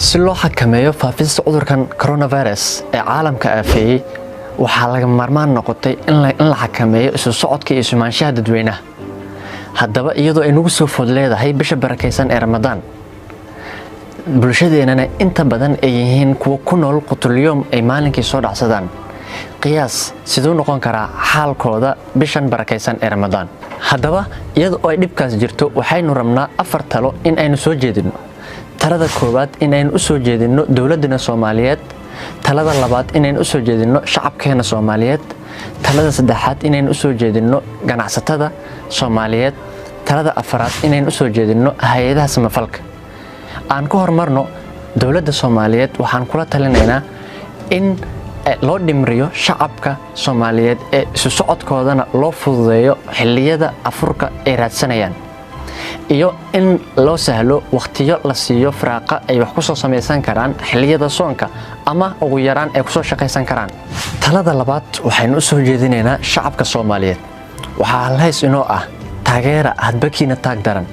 Si loo xakameeyo faafista cudurkan coronavirus ee caalamka aafeeyay waxaa laga maarmaan noqotay in la xakameeyo isu socodka iyo sumaanshaha dadweynaha. Haddaba iyadoo ay nagu soo food leedahay bisha barakeysan ee Ramadaan, bulshadeenana inta badan ay yihiin kuwa ku nool qutulyoom ay maalinkii soo dhacsadaan. qiyaas sidoo noqon kara xaalkooda bishan barakeysan ee Ramadaan. Haddaba iyadoo ay dhibkaas jirto waxaynu rabnaa 4 talo in aynu soo jeedino. talada koowaad in aynu u soo jeedino dawladda Soomaaliyeed, talada labaad in aynu u soo jeedino shacabkeena Soomaaliyeed, talada saddexaad in aynu u soo jeedino ganacsatada Soomaaliyeed, talada afraad in aynu u soo jeedino hay'adaha samafalka. aan ku hormarno dawladda Soomaaliyeed waxaan kula talinaynaa in loo dhimriyo shacabka Soomaaliyeed ee isu socodkoodana loo fududeeyo xilliyada afurka ay raadsanayaan, iyo in loo sahlo waqtiyo la siiyo firaaqa ay wax ku soo sameeysan karaan xilliyada soonka ama ugu yaraan ay ku soo shaqeysan karaan. talada labaad waxaynu u soo jeedinaynaa shacabka Soomaaliyeed. waxaa halhays inoo ah taageera hadbakiina taag daran.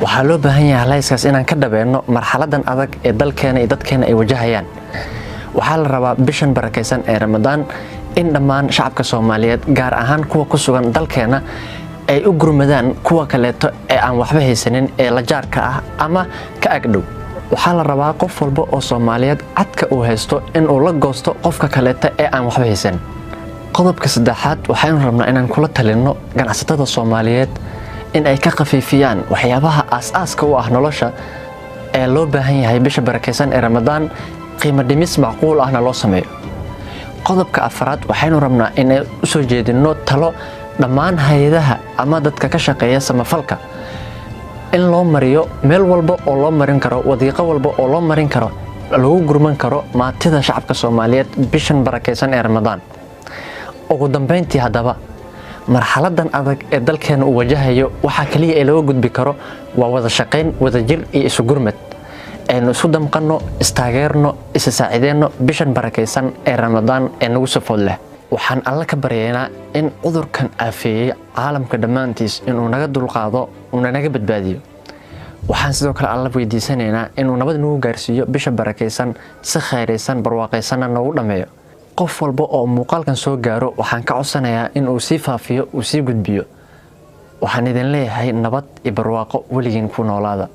waxaa loo baahan yahay halhayskaas inaan ka dhabeeno marxaladan adag ee dalkeena iyo dadkeena ay wajahayaan. waxaa la rabaa bishan barakeysan ee Ramadaan in dhammaan shacabka Soomaaliyeed gaar ahaan kuwa ku sugan dalkeena ay u gurmadaan kuwa kaleeto ee aan waxba haysanin ee la jaarka ah ama ka agdhow. waxaa la rabaa qof walba oo Soomaaliyeed cadka uu haysto in uu la goosto qofka kaleeto ee aan waxba haysan. qodobka saddexaad waxaynu rabnaa inaan kula talino ganacsatada Soomaaliyeed in ay ka qafiifiyaan waxyaabaha aasaaska u ah nolosha ee loo baahan yahay bisha barakeysan ee Ramadaan, qiimo dhimis macquul ahna loo sameeyo. qodobka afraad waxaynu rabnaa in ay u soo jeedino talo dhammaan hay'adaha ama dadka ka shaqeeya samafalka in loo mariyo meel walba oo loo marin karo, wadiiqo walba oo loo marin karo, lagu gurman karo maatida shacabka Soomaaliyeed bishan barakeysan ee Ramadaan. ugu dambeyntii haddaba marxaladan adag ee dalkeena uu wajahayo waxa kaliya ee laga gudbi karo waa wada shaqeyn, wada jir iyo isu gurmad. aynu isu damqano, istaageerno, isa saacideeno bishan barakeysan ee Ramadaan ee nagu soo food leh. waxaan alla ka baryaynaa in cudurkan aafeeyay caalamka dhammaantiis inuu naga dulqaado, uu naga badbaadiyo. waxaan sidoo kale alla weydiisanaynaa inuu nabad nagu gaarsiiyo bisha barakeysan si khayraysan, barwaaqaysanna nagu dhameeyo. qof walba oo muuqaalkan soo gaaro waxaan ka codsanayaa in uu sii faafiyo, uu sii gudbiyo. waxaan idin leeyahay nabad iyo barwaaqo weligiin ku noolaada.